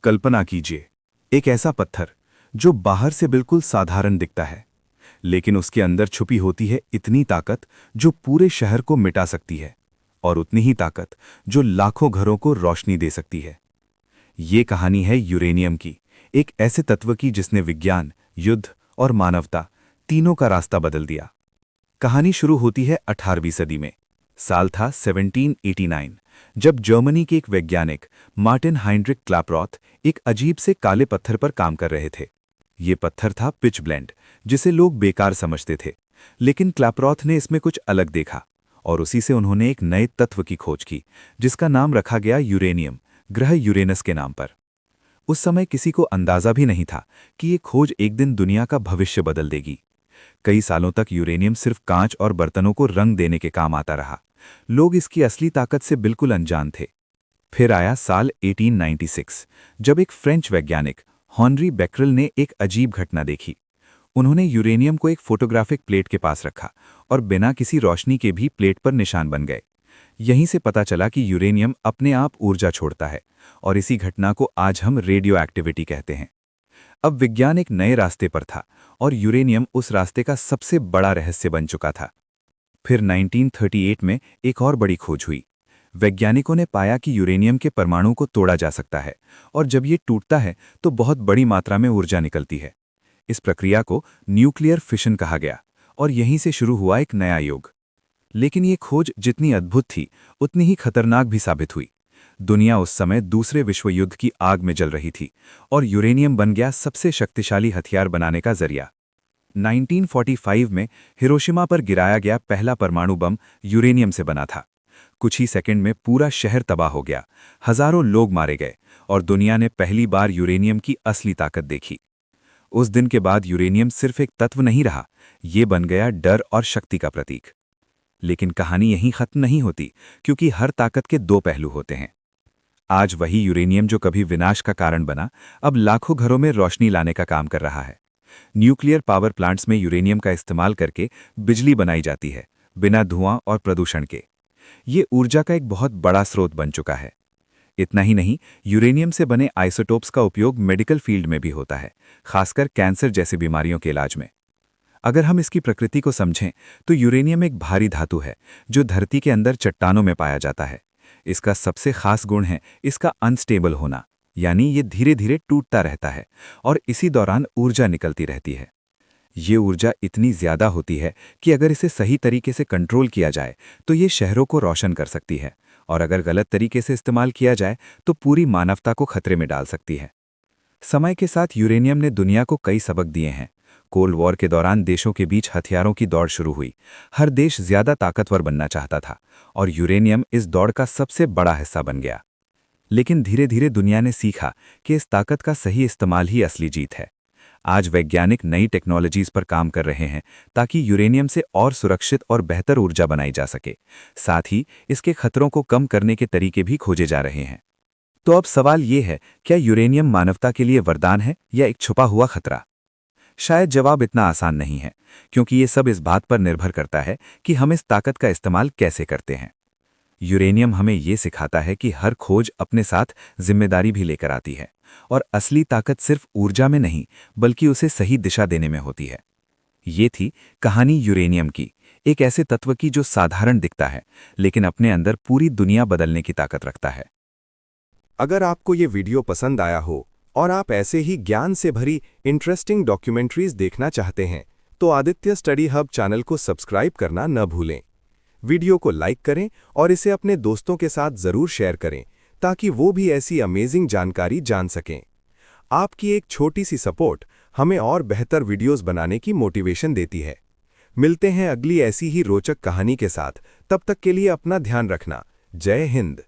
कल्पना कीजिए, एक ऐसा पत्थर जो बाहर से बिल्कुल साधारण दिखता है, लेकिन उसके अंदर छुपी होती है इतनी ताकत जो पूरे शहर को मिटा सकती है, और उतनी ही ताकत जो लाखों घरों को रोशनी दे सकती है। ये कहानी है यूरेनियम की, एक ऐसे तत्व की जिसने विज्ञान, युद्ध और मानवता तीनों का रास्ता बदल दिया। कहानी शुरू होती है 18वीं सदी में। साल था 1789, जब जर्मनी के एक वैज्ञानिक मार्टिन हाइंड्रिक क्लैपरॉथ एक अजीब से काले पत्थर पर काम कर रहे थे। ये पत्थर था पिच ब्लेंड, जिसे लोग बेकार समझते थे, लेकिन क्लैपरॉथ ने इसमें कुछ अलग देखा, और उसी से उन्होंने एक नए तत्व की खोज की, जिसका नाम रखा गया यूरेनियम, ग्रह यूरेनस के नाम पर। उस समय किसी को अंदाजा भी नहीं था कि ये खोज एक दिन दुनिया का भविष्य बदल देगी। कई सालों तक यूरेनियम सिर्फ कांच और बर्तनों को रंग देने के काम आता रहा। लोग इसकी असली ताकत से बिल्कुल अनजान थे। फिर आया साल 1896, जब एक फ्रेंच वैज्ञानिक हॉनरी बेक्रेल ने एक अजीब घटना देखी। उन्होंने यूरेनियम को एक फोटोग्राफिक प्लेट के पास रखा, और बिना किसी रोशनी के भी प्लेट पर निशान बन गए। यहीं से पता चला कि यूरेनियम अपने आप ऊर्जा छोड़ता है, और इसी घटना को आज हम रेडियो एक्टिविटी कहते हैं। अब विज्ञान एक नए रास्ते पर था, और यूरेनियम उस रास्ते का सबसे बड़ा रहस्य बन चुका था। फिर 1938 में एक और बड़ी खोज हुई। वैज्ञानिकों ने पाया कि यूरेनियम के परमाणु को तोड़ा जा सकता है, और जब ये टूटता है तो बहुत बड़ी मात्रा में ऊर्जा निकलती है। इस प्रक्रिया को न्यूक्लियर फिशन कहा गया, और यहीं से शुरू हुआ एक नया युग। लेकिन ये खोज जितनी अद्भुत थी, उतनी ही खतरनाक भी साबित हुई। दुनिया उस समय दूसरे विश्व युद्ध की आग में जल रही थी, और यूरेनियम बन गया सबसे शक्तिशाली हथियार बनाने का जरिया। 1945 में हिरोशिमा पर गिराया गया पहला परमाणु बम यूरेनियम से बना था। कुछ ही सेकंड में पूरा शहर तबाह हो गया, हजारों लोग मारे गए, और दुनिया ने पहली बार यूरेनियम की असली ताकत देखी। उस दिन के बाद यूरेनियम सिर्फ एक तत्व नहीं रहा, ये बन गया डर और शक्ति का प्रतीक। लेकिन कहानी यहीं खत्म नहीं होती, क्योंकि हर ताकत के दो पहलू होते हैं। आज वही यूरेनियम जो कभी विनाश का कारण बना, अब लाखों घरों में रोशनी लाने का काम कर रहा है। न्यूक्लियर पावर प्लांट्स में यूरेनियम का इस्तेमाल करके बिजली बनाई जाती है, बिना धुआं और प्रदूषण के। ये ऊर्जा का एक बहुत बड़ा स्रोत बन चुका है। इतना ही नहीं, यूरेनियम से बने आइसोटोप्स का उपयोग मेडिकल फील्ड में भी होता है, खासकर कैंसर जैसी बीमारियों के इलाज में। अगर हम इसकी प्रकृति को समझें, तो यूरेनियम एक भारी धातु है जो धरती के अंदर चट्टानों में पाया जाता है। इसका सबसे खास गुण है इसका अनस्टेबल होना, यानी ये धीरे धीरे टूटता रहता है, और इसी दौरान ऊर्जा निकलती रहती है। ये ऊर्जा इतनी ज्यादा होती है कि अगर इसे सही तरीके से कंट्रोल किया जाए तो ये शहरों को रोशन कर सकती है, और अगर गलत तरीके से इस्तेमाल किया जाए तो पूरी मानवता को खतरे में डाल सकती है। समय के साथ यूरेनियम ने दुनिया को कई सबक दिए हैं। कोल्ड वॉर के दौरान देशों के बीच हथियारों की दौड़ शुरू हुई। हर देश ज्यादा ताकतवर बनना चाहता था, और यूरेनियम इस दौड़ का सबसे बड़ा हिस्सा बन गया। लेकिन धीरे धीरे दुनिया ने सीखा कि इस ताकत का सही इस्तेमाल ही असली जीत है। आज वैज्ञानिक नई टेक्नोलॉजीज पर काम कर रहे हैं ताकि यूरेनियम से और सुरक्षित और बेहतर ऊर्जा बनाई जा सके। साथ ही इसके खतरों को कम करने के तरीके भी खोजे जा रहे हैं। तो अब सवाल ये है, क्या यूरेनियम मानवता के लिए वरदान है या एक छुपा हुआ खतरा? शायद जवाब इतना आसान नहीं है, क्योंकि ये सब इस बात पर निर्भर करता है कि हम इस ताकत का इस्तेमाल कैसे करते हैं। यूरेनियम हमें ये सिखाता है कि हर खोज अपने साथ जिम्मेदारी भी लेकर आती है, और असली ताकत सिर्फ ऊर्जा में नहीं, बल्कि उसे सही दिशा देने में होती है। ये थी कहानी यूरेनियम की, एक ऐसे तत्व की जो साधारण दिखता है, लेकिन अपने अंदर पूरी दुनिया बदलने की ताकत रखता है। अगर आपको ये वीडियो पसंद आया हो और आप ऐसे ही ज्ञान से भरी इंटरेस्टिंग डॉक्यूमेंट्रीज देखना चाहते हैं, तो आदित्य स्टडी हब चैनल को सब्सक्राइब करना न भूलें। वीडियो को लाइक करें और इसे अपने दोस्तों के साथ ज़रूर शेयर करें, ताकि वो भी ऐसी अमेजिंग जानकारी जान सकें। आपकी एक छोटी सी सपोर्ट हमें और बेहतर वीडियोस बनाने की मोटिवेशन देती है। मिलते हैं अगली ऐसी ही रोचक कहानी के साथ। तब तक के लिए अपना ध्यान रखना। जय हिंद।